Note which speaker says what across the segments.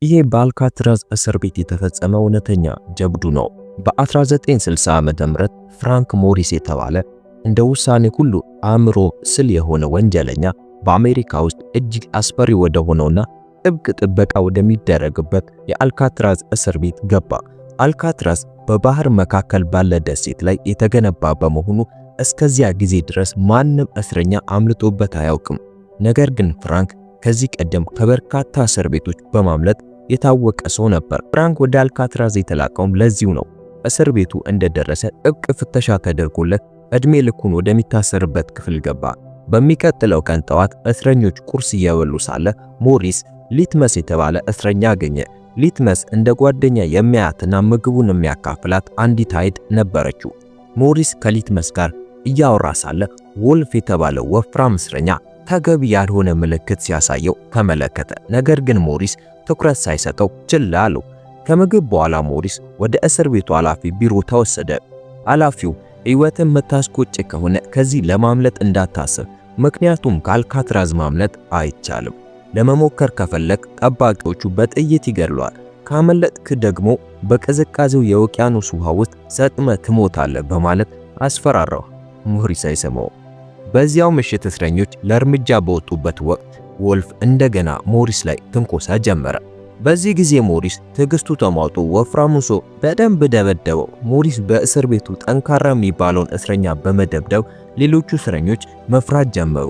Speaker 1: ይሄ በአልካትራዝ እስር ቤት የተፈጸመ እውነተኛ ጀብዱ ነው። በ1960 ዓመተ ምህረት ፍራንክ ሞሪስ የተባለ እንደ ውሳኔ ሁሉ አእምሮ ስል የሆነ ወንጀለኛ በአሜሪካ ውስጥ እጅግ አስፈሪ ወደ ሆነውና ጥብቅ ጥበቃ ወደሚደረግበት የአልካትራዝ እስር ቤት ገባ። አልካትራዝ በባህር መካከል ባለ ደሴት ላይ የተገነባ በመሆኑ እስከዚያ ጊዜ ድረስ ማንም እስረኛ አምልጦበት አያውቅም። ነገር ግን ፍራንክ ከዚህ ቀደም ከበርካታ እስር ቤቶች በማምለጥ የታወቀ ሰው ነበር። ፍራንክ ወደ አልካትራዝ የተላከውም ለዚሁ ነው። እስር ቤቱ እንደደረሰ ጥብቅ ፍተሻ ተደርጎለት እድሜ ልኩን ወደሚታሰርበት ክፍል ገባ። በሚቀጥለው ቀን ጠዋት እስረኞች ቁርስ እየበሉ ሳለ ሞሪስ ሊትመስ የተባለ እስረኛ አገኘ። ሊትመስ እንደ ጓደኛ የሚያያትና ምግቡን የሚያካፍላት አንዲት አይጥ ነበረችው። ሞሪስ ከሊትመስ ጋር እያወራ ሳለ ወልፍ የተባለ ወፍራም እስረኛ ተገቢ ያልሆነ ምልክት ሲያሳየው ተመለከተ። ነገር ግን ሞሪስ ትኩረት ሳይሰጠው ችላ አለው። ከምግብ በኋላ ሞሪስ ወደ እስር ቤቱ ኃላፊ ቢሮ ተወሰደ። ኃላፊው ሕይወትን መታስቆጭ ከሆነ ከዚህ ለማምለጥ እንዳታስብ፣ ምክንያቱም ከአልካትራዝ ማምለጥ አይቻልም። ለመሞከር ከፈለክ ጠባቂዎቹ በጥይት ይገድሏል፣ ካመለጥክ ደግሞ በቅዝቃዜው የውቅያኖስ ውሃ ውስጥ ሰጥመ ትሞታለህ በማለት አስፈራራው። ሞሪስ አይሰማው። በዚያው ምሽት እስረኞች ለእርምጃ በወጡበት ወቅት ወልፍ እንደገና ሞሪስ ላይ ትንኮሳ ጀመረ። በዚህ ጊዜ ሞሪስ ትዕግስቱ ተሟጦ ወፍራሙን ሰው በደንብ ደበደበው። ሞሪስ በእስር ቤቱ ጠንካራ የሚባለውን እስረኛ በመደብደብ ሌሎቹ እስረኞች መፍራት ጀመሩ።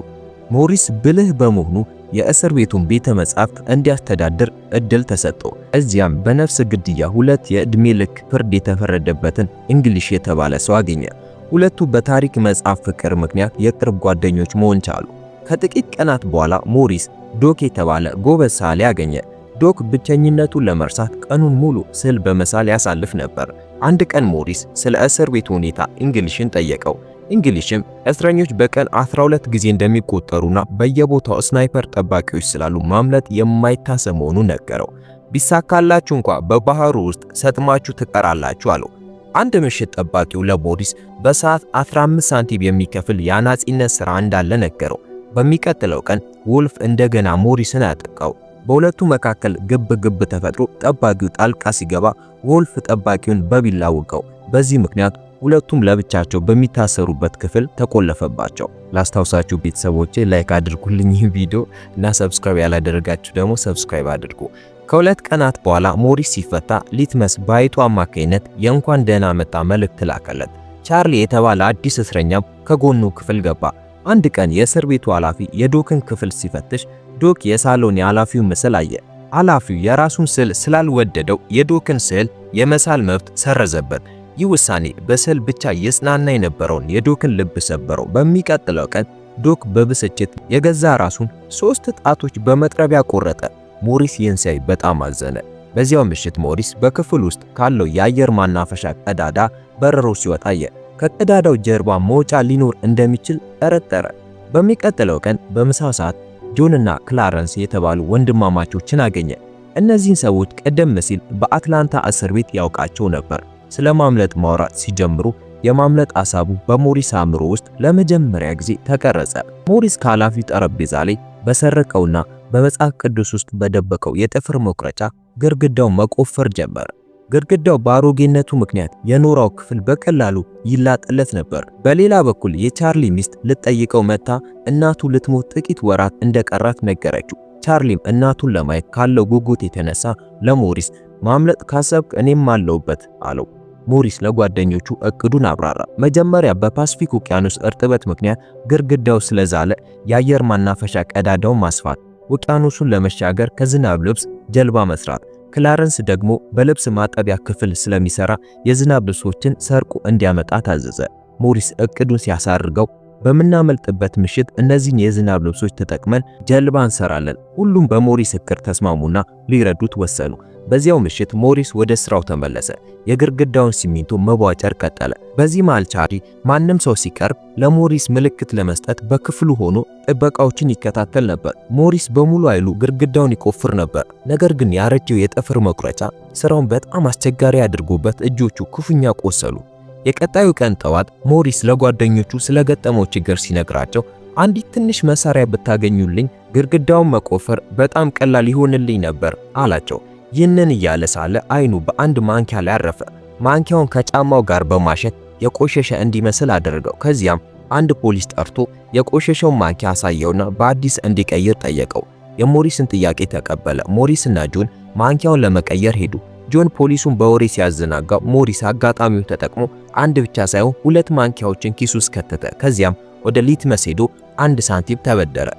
Speaker 1: ሞሪስ ብልህ በመሆኑ የእስር ቤቱን ቤተ መጻሕፍት እንዲያስተዳድር እድል ተሰጠው። እዚያም በነፍስ ግድያ 2 የዕድሜ ልክ ፍርድ የተፈረደበትን እንግሊሽ የተባለ ሰው አገኘ። ሁለቱ በታሪክ መጽሐፍ ፍቅር ምክንያት የቅርብ ጓደኞች መሆን ቻሉ። ከጥቂት ቀናት በኋላ ሞሪስ ዶክ የተባለ ጎበዝ ሰዓሊ አገኘ። ዶክ ብቸኝነቱን ለመርሳት ቀኑን ሙሉ ስዕል በመሳል ያሳልፍ ነበር። አንድ ቀን ሞሪስ ስለ እስር ቤቱ ሁኔታ እንግሊሽን ጠየቀው። እንግሊሽም እስረኞች በቀን 12 ጊዜ እንደሚቆጠሩና በየቦታው ስናይፐር ጠባቂዎች ስላሉ ማምለጥ የማይታሰብ መሆኑን ነገረው። ቢሳካላችሁ እንኳ በባህሩ ውስጥ ሰጥማችሁ ትቀራላችሁ አለው። አንድ ምሽት ጠባቂው ለሞሪስ በሰዓት 15 ሳንቲም የሚከፍል የአናጺነት ሥራ እንዳለ ነገረው። በሚቀጥለው ቀን ወልፍ እንደገና ሞሪስን አጠቃው። በሁለቱ መካከል ግብ ተፈጥሮ ጠባቂው ጣልቃ ሲገባ ወልፍ ጠባቂውን በቢላ ወጋው። በዚህ ምክንያት ሁለቱም ለብቻቸው በሚታሰሩበት ክፍል ተቆለፈባቸው። ላስታውሳችሁ ቤተሰቦቼ ላይክ አድርጉልኝ ይህ ቪዲዮ እና ሰብስክራይብ ያላደረጋችሁ ደግሞ ሰብስክራይብ አድርጉ። ከሁለት ቀናት በኋላ ሞሪስ ሲፈታ ሊትመስ በአይቱ አማካይነት የእንኳን ደህና መጣ መልእክት ላከለት። ቻርሊ የተባለ አዲስ እስረኛም ከጎኑ ክፍል ገባ። አንድ ቀን የእስር ቤቱ ኃላፊ የዶክን ክፍል ሲፈትሽ ዶክ የሳሎን የኃላፊው ምስል አየ። ኃላፊው የራሱን ስዕል ስላልወደደው የዶክን ስዕል የመሳል መብት ሰረዘበት። ይህ ውሳኔ በስዕል ብቻ የጽናና የነበረውን የዶክን ልብ ሰበረው። በሚቀጥለው ቀን ዶክ በብስጭት የገዛ ራሱን 3 ጣቶች በመጥረቢያ ቆረጠ። ሞሪስ ይህን ሲያይ በጣም አዘነ። በዚያው ምሽት ሞሪስ በክፍል ውስጥ ካለው የአየር ማናፈሻ ቀዳዳ በረሮ ሲወጣ አየ። ከቀዳዳው ጀርባ መውጫ ሊኖር እንደሚችል ጠረጠረ። በሚቀጥለው ቀን በምሳ ሰዓት ጆን እና ክላረንስ የተባሉ ወንድማማቾችን አገኘ። እነዚህን ሰዎች ቀደም ሲል በአትላንታ እስር ቤት ያውቃቸው ነበር። ስለ ማምለጥ ማውራት ሲጀምሩ የማምለጥ ሐሳቡ በሞሪስ አእምሮ ውስጥ ለመጀመሪያ ጊዜ ተቀረጸ። ሞሪስ ከኃላፊው ጠረጴዛ ላይ በሰረቀውና በመጽሐፍ ቅዱስ ውስጥ በደበቀው የጥፍር መቁረጫ ግድግዳው መቆፈር ጀመረ። ግድግዳው በአሮጌነቱ ምክንያት የኖራው ክፍል በቀላሉ ይላጥለት ነበር። በሌላ በኩል የቻርሊ ሚስት ልትጠይቀው መታ እናቱ ልትሞት ጥቂት ወራት እንደቀራት ነገረችው። ቻርሊም እናቱን ለማየት ካለው ጉጉት የተነሳ ለሞሪስ ማምለጥ ካሰብክ እኔም አለውበት አለው። ሞሪስ ለጓደኞቹ እቅዱን አብራራ። መጀመሪያ በፓሲፊክ ውቅያኖስ እርጥበት ምክንያት ግድግዳው ስለዛለ የአየር ማናፈሻ ቀዳዳውን ማስፋት፣ ውቅያኖሱን ለመሻገር ከዝናብ ልብስ ጀልባ መስራት፣ ክላረንስ ደግሞ በልብስ ማጠቢያ ክፍል ስለሚሰራ የዝናብ ልብሶችን ሰርቆ እንዲያመጣ ታዘዘ። ሞሪስ እቅዱን ሲያሳርገው በምናመልጥበት ምሽት እነዚህን የዝናብ ልብሶች ተጠቅመን ጀልባ እንሰራለን። ሁሉም በሞሪስ እቅድ ተስማሙና ሊረዱት ወሰኑ። በዚያው ምሽት ሞሪስ ወደ ስራው ተመለሰ። የግድግዳውን ሲሚንቶ መቧጨር ቀጠለ። በዚህ መሃል ቻርሊ ማንም ሰው ሲቀርብ ለሞሪስ ምልክት ለመስጠት በክፍሉ ሆኖ ጥበቃዎችን ይከታተል ነበር። ሞሪስ በሙሉ ኃይሉ ግድግዳውን ይቆፍር ነበር። ነገር ግን ያረጀው የጥፍር መቁረጫ ስራውን በጣም አስቸጋሪ አድርጎበት እጆቹ ክፉኛ ቆሰሉ። የቀጣዩ ቀን ጠዋት ሞሪስ ለጓደኞቹ ስለገጠመው ችግር ሲነግራቸው አንዲት ትንሽ መሳሪያ ብታገኙልኝ ግድግዳውን መቆፈር በጣም ቀላል ይሆንልኝ ነበር አላቸው። ይህንን እያለ ሳለ አይኑ በአንድ ማንኪያ ላይ አረፈ። ማንኪያውን ከጫማው ጋር በማሸት የቆሸሸ እንዲመስል አደረገው። ከዚያም አንድ ፖሊስ ጠርቶ የቆሸሸውን ማንኪያ አሳየውና በአዲስ እንዲቀይር ጠየቀው። የሞሪስን ጥያቄ ተቀበለ። ሞሪስና ጆን ማንኪያውን ለመቀየር ሄዱ። ጆን ፖሊሱን በወሬ ሲያዘናጋው ሞሪስ አጋጣሚውን ተጠቅሞ አንድ ብቻ ሳይሆን 2 ማንኪያዎችን ኪሱ ውስጥ ከተተ። ከዚያም ወደ ሊትመስ ሄዶ 1 ሳንቲም ተበደረ።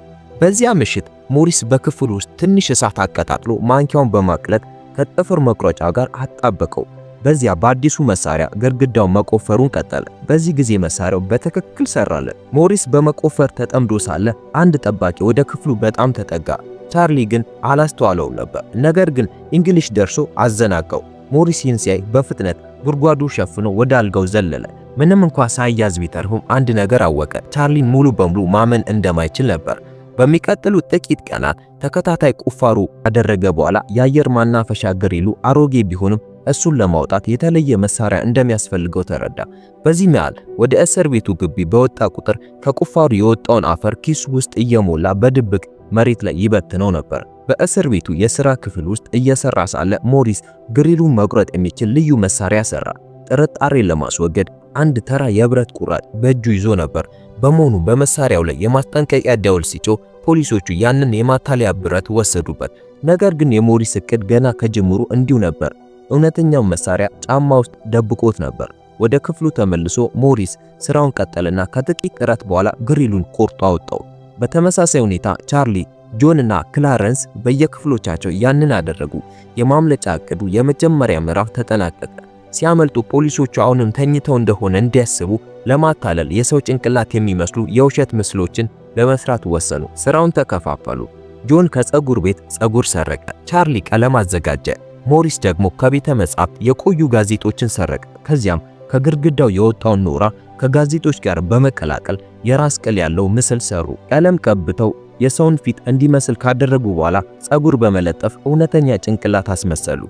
Speaker 1: በዚያ ምሽት ሞሪስ በክፍሉ ውስጥ ትንሽ እሳት አቀጣጥሎ ማንኪያውን በማቅለጥ ከጥፍር መቁረጫ ጋር አጣበቀው። በዚያ በአዲሱ መሳሪያ ግድግዳውን መቆፈሩን ቀጠለ። በዚህ ጊዜ መሳሪያው በትክክል ሰራለት። ሞሪስ በመቆፈር ተጠምዶ ሳለ አንድ ጠባቂ ወደ ክፍሉ በጣም ተጠጋ። ቻርሊ ግን አላስተዋለውም ነበር። ነገር ግን እንግሊሽ ደርሶ አዘናጋው። ሞሪስ ይህን ሲያይ በፍጥነት ጉድጓዱ ሸፍኖ ወደ አልጋው ዘለለ። ምንም እንኳን ሳይያዝ ቢተርፉም አንድ ነገር አወቀ። ቻርሊን ሙሉ በሙሉ ማመን እንደማይችል ነበር። በሚቀጥሉት ጥቂት ቀናት ተከታታይ ቁፋሮ ካደረገ በኋላ የአየር ማናፈሻ ግሪሉ አሮጌ ቢሆንም እሱን ለማውጣት የተለየ መሳሪያ እንደሚያስፈልገው ተረዳ። በዚህ መሃል ወደ እስር ቤቱ ግቢ በወጣ ቁጥር ከቁፋሩ የወጣውን አፈር ኪሱ ውስጥ እየሞላ በድብቅ መሬት ላይ ይበትነው ነበር። በእስር ቤቱ የሥራ ክፍል ውስጥ እየሰራ ሳለ ሞሪስ ግሪሉን መቁረጥ የሚችል ልዩ መሳሪያ ሰራ። ጥርጣሬን ለማስወገድ አንድ ተራ የብረት ቁራጭ በእጁ ይዞ ነበር። በመሆኑ በመሳሪያው ላይ የማስጠንቀቂያ ደወል ሲጮህ ፖሊሶቹ ያንን የማታለያ ብረት ወሰዱበት። ነገር ግን የሞሪስ እቅድ ገና ከጅምሩ እንዲሁ ነበር። እውነተኛው መሳሪያ ጫማ ውስጥ ደብቆት ነበር። ወደ ክፍሉ ተመልሶ ሞሪስ ስራውን ቀጠለና ከጥቂት ጥረት በኋላ ግሪሉን ቆርጦ አወጣው። በተመሳሳይ ሁኔታ ቻርሊ፣ ጆን እና ክላረንስ በየክፍሎቻቸው ያንን አደረጉ። የማምለጫ እቅዱ የመጀመሪያ ምዕራፍ ተጠናቀቀ። ሲያመልጡ ፖሊሶቹ አሁንም ተኝተው እንደሆነ እንዲያስቡ ለማታለል የሰው ጭንቅላት የሚመስሉ የውሸት ምስሎችን ለመስራት ወሰኑ። ስራውን ተከፋፈሉ። ጆን ከፀጉር ቤት ፀጉር ሰረቀ። ቻርሊ ቀለም አዘጋጀ። ሞሪስ ደግሞ ከቤተ መጻሕፍት የቆዩ ጋዜጦችን ሰረቀ። ከዚያም ከግድግዳው የወጣውን ኖራ ከጋዜጦች ጋር በመቀላቀል የራስ ቅል ያለው ምስል ሰሩ። ቀለም ቀብተው የሰውን ፊት እንዲመስል ካደረጉ በኋላ ፀጉር በመለጠፍ እውነተኛ ጭንቅላት አስመሰሉ።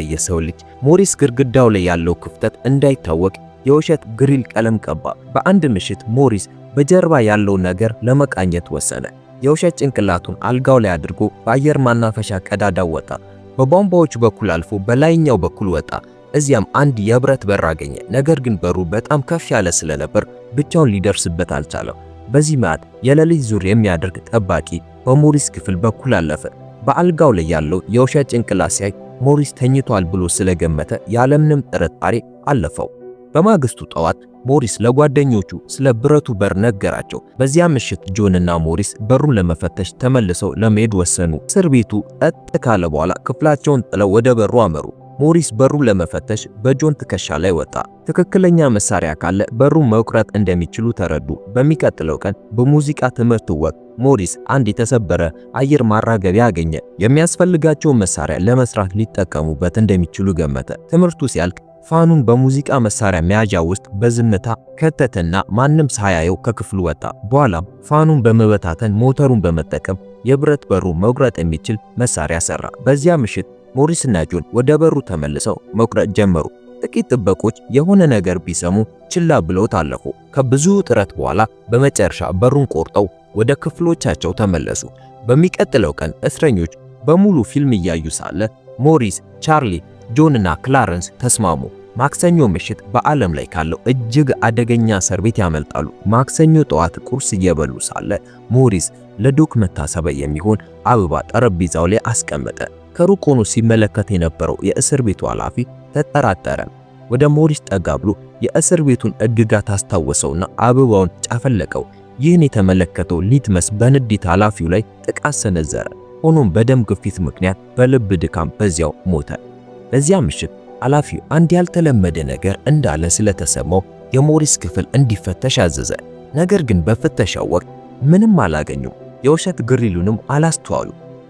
Speaker 1: የሰው ልጅ ሞሪስ ግድግዳው ላይ ያለው ክፍተት እንዳይታወቅ የውሸት ግሪል ቀለም ቀባ። በአንድ ምሽት ሞሪስ በጀርባ ያለው ነገር ለመቃኘት ወሰነ። የውሸት ጭንቅላቱን አልጋው ላይ አድርጎ በአየር ማናፈሻ ቀዳዳው ወጣ። በቧንቧዎች በኩል አልፎ በላይኛው በኩል ወጣ። እዚያም አንድ የብረት በር አገኘ። ነገር ግን በሩ በጣም ከፍ ያለ ስለነበር ብቻውን ሊደርስበት አልቻለም። በዚህ መሃል የሌሊት ዙር የሚያደርግ ጠባቂ በሞሪስ ክፍል በኩል አለፈ። በአልጋው ላይ ያለው የውሸት ጭንቅላት ሲያይ ሞሪስ ተኝቷል ብሎ ስለገመተ ያለምንም ጥርጣሬ አለፈው። በማግስቱ ጠዋት ሞሪስ ለጓደኞቹ ስለ ብረቱ በር ነገራቸው። በዚያ ምሽት ጆን እና ሞሪስ በሩን ለመፈተሽ ተመልሰው ለመሄድ ወሰኑ። እስር ቤቱ ጸጥ ካለ በኋላ ክፍላቸውን ጥለው ወደ በሩ አመሩ። ሞሪስ በሩን ለመፈተሽ በጆን ትከሻ ላይ ወጣ። ትክክለኛ መሳሪያ ካለ በሩን መቁረጥ እንደሚችሉ ተረዱ። በሚቀጥለው ቀን በሙዚቃ ትምህርት ወቅት ሞሪስ አንድ የተሰበረ አየር ማራገቢያ አገኘ። የሚያስፈልጋቸውን መሳሪያ ለመስራት ሊጠቀሙበት እንደሚችሉ ገመተ። ትምህርቱ ሲያልቅ ፋኑን በሙዚቃ መሳሪያ መያዣ ውስጥ በዝምታ ከተተና ማንም ሳያየው ከክፍሉ ወጣ። በኋላም ፋኑን በመበታተን ሞተሩን በመጠቀም የብረት በሩ መቁረጥ የሚችል መሳሪያ ሰራ። በዚያ ምሽት ሞሪስና ጆን ወደ በሩ ተመልሰው መቁረጥ ጀመሩ። ጥቂት ጥበቆች የሆነ ነገር ቢሰሙ ችላ ብለው ታለፉ። ከብዙ ጥረት በኋላ በመጨረሻ በሩን ቆርጠው ወደ ክፍሎቻቸው ተመለሱ። በሚቀጥለው ቀን እስረኞች በሙሉ ፊልም እያዩ ሳለ ሞሪስ፣ ቻርሊ፣ ጆን እና ክላረንስ ተስማሙ። ማክሰኞ ምሽት በዓለም ላይ ካለው እጅግ አደገኛ እስር ቤት ያመልጣሉ። ማክሰኞ ጠዋት ቁርስ እየበሉ ሳለ ሞሪስ ለዶክ መታሰቢያ የሚሆን አበባ ጠረጴዛው ላይ አስቀመጠ። ከሩቅ ሆኖ ሲመለከት የነበረው የእስር ቤቱ ኃላፊ ተጠራጠረ። ወደ ሞሪስ ጠጋ ብሎ የእስር ቤቱን ሕግጋት አስታወሰውና አበባውን ጨፈለቀው። ይህን የተመለከተው ሊትመስ በንዴት ኃላፊው ላይ ጥቃት ሰነዘረ። ሆኖም በደም ግፊት ምክንያት በልብ ድካም በዚያው ሞተ። በዚያ ምሽት ኃላፊው አንድ ያልተለመደ ነገር እንዳለ ስለተሰማው የሞሪስ ክፍል እንዲፈተሽ አዘዘ። ነገር ግን በፍተሻው ወቅት ምንም አላገኙም። የውሸት ግሪሉንም አላስተዋሉ።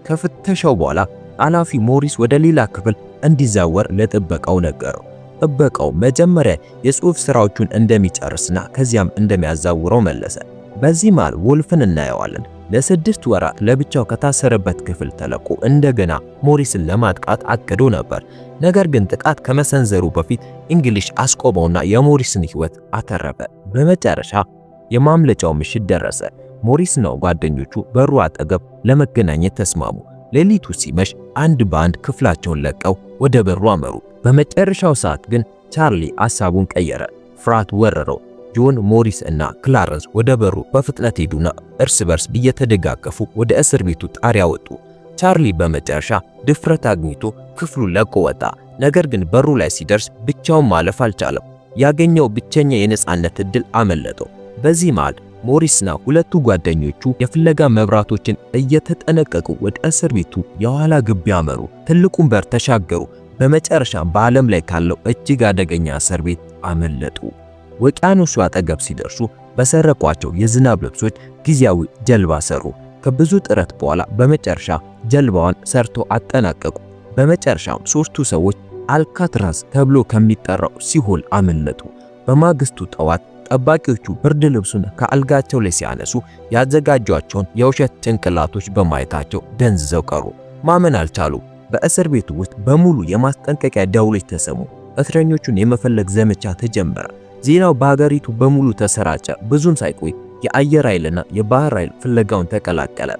Speaker 1: ከፍተሻው በኋላ ኃላፊ ሞሪስ ወደ ሌላ ክፍል እንዲዛወር ለጥበቃው ነገረው። ጥበቃው መጀመሪያ የጽሑፍ ስራዎቹን እንደሚጨርስና ከዚያም እንደሚያዛውረው መለሰ። በዚህ መሃል ወልፍን እናየዋለን። ለ6 ወራት ለብቻው ከታሰረበት ክፍል ተለቆ እንደገና ሞሪስን ለማጥቃት አቅዶ ነበር። ነገር ግን ጥቃት ከመሰንዘሩ በፊት እንግሊሽ አስቆመውና የሞሪስን ሕይወት አተረፈ። በመጨረሻ የማምለጫው ምሽት ደረሰ። ሞሪስና ጓደኞቹ በሩ አጠገብ ለመገናኘት ተስማሙ። ሌሊቱ ሲመሽ አንድ በአንድ ክፍላቸውን ለቀው ወደ በሩ አመሩ። በመጨረሻው ሰዓት ግን ቻርሊ ሐሳቡን ቀየረ። ፍርሃት ወረረው። ጆን፣ ሞሪስ እና ክላረንስ ወደ በሩ በፍጥነት ሄዱና እርስ በርስ እየተደጋገፉ ወደ እስር ቤቱ ጣሪያ ወጡ። ቻርሊ በመጨረሻ ድፍረት አግኝቶ ክፍሉን ለቆ ወጣ። ነገር ግን በሩ ላይ ሲደርስ ብቻውን ማለፍ አልቻለም። ያገኘው ብቸኛ የነጻነት እድል አመለጠው። በዚህ መሃል ሞሪስና ሁለቱ ጓደኞቹ የፍለጋ መብራቶችን እየተጠነቀቁ ወደ እስር ቤቱ የኋላ ግቢ አመሩ። ትልቁን በር ተሻገሩ። በመጨረሻ በዓለም ላይ ካለው እጅግ አደገኛ እስር ቤት አመለጡ። ውቅያኖሱ አጠገብ ሲደርሱ በሰረቋቸው የዝናብ ልብሶች ጊዜያዊ ጀልባ ሰሩ። ከብዙ ጥረት በኋላ በመጨረሻ ጀልባዋን ሰርቶ አጠናቀቁ። በመጨረሻም ሶስቱ ሰዎች አልካትራዝ ተብሎ ከሚጠራው ሲኦል አመለጡ። በማግስቱ ጠዋት ጠባቂዎቹ ብርድ ልብሱን ከአልጋቸው ላይ ሲያነሱ ያዘጋጇቸውን የውሸት ጭንቅላቶች በማየታቸው ደንዝዘው ቀሩ። ማመን አልቻሉ። በእስር ቤቱ ውስጥ በሙሉ የማስጠንቀቂያ ደውሎች ተሰሙ። እስረኞቹን የመፈለግ ዘመቻ ተጀመረ። ዜናው በሀገሪቱ በሙሉ ተሰራጨ። ብዙም ሳይቆይ የአየር ኃይልና የባህር ኃይል ፍለጋውን ተቀላቀለ።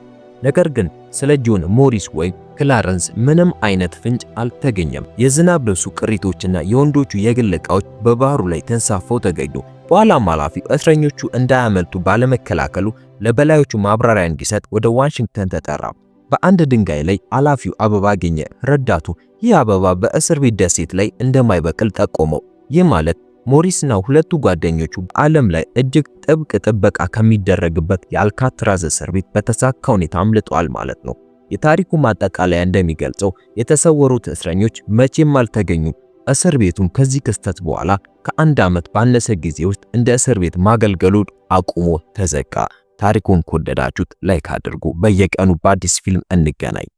Speaker 1: ነገር ግን ስለ ጆን፣ ሞሪስ ወይም ክላረንስ ምንም አይነት ፍንጭ አልተገኘም። የዝናብ ልብሱ ቅሪቶችና የወንዶቹ የግል ዕቃዎች በባህሩ ላይ ተንሳፈው ተገኙ። በኋላም ኃላፊው እስረኞቹ እንዳያመልጡ ባለመከላከሉ ለበላዮቹ ማብራሪያ እንዲሰጥ ወደ ዋሽንግተን ተጠራ። በአንድ ድንጋይ ላይ ኃላፊው አበባ አገኘ። ረዳቱ ይህ አበባ በእስር ቤት ደሴት ላይ እንደማይበቅል ጠቆመው። ይህ ማለት ሞሪስና ሁለቱ ጓደኞቹ በዓለም ላይ እጅግ ጥብቅ ጥበቃ ከሚደረግበት የአልካትራዝ እስር ቤት በተሳካ ሁኔታ አምልጠዋል ማለት ነው። የታሪኩ ማጠቃለያ እንደሚገልጸው የተሰወሩት እስረኞች መቼም አልተገኙም። እስር ቤቱም ከዚህ ክስተት በኋላ ከአንድ ዓመት ባነሰ ጊዜ ውስጥ እንደ እስር ቤት ማገልገሉን አቁሞ ተዘጋ። ታሪኩን ከወደዳችሁት ላይክ አድርጉ። በየቀኑ በአዲስ ፊልም እንገናኝ።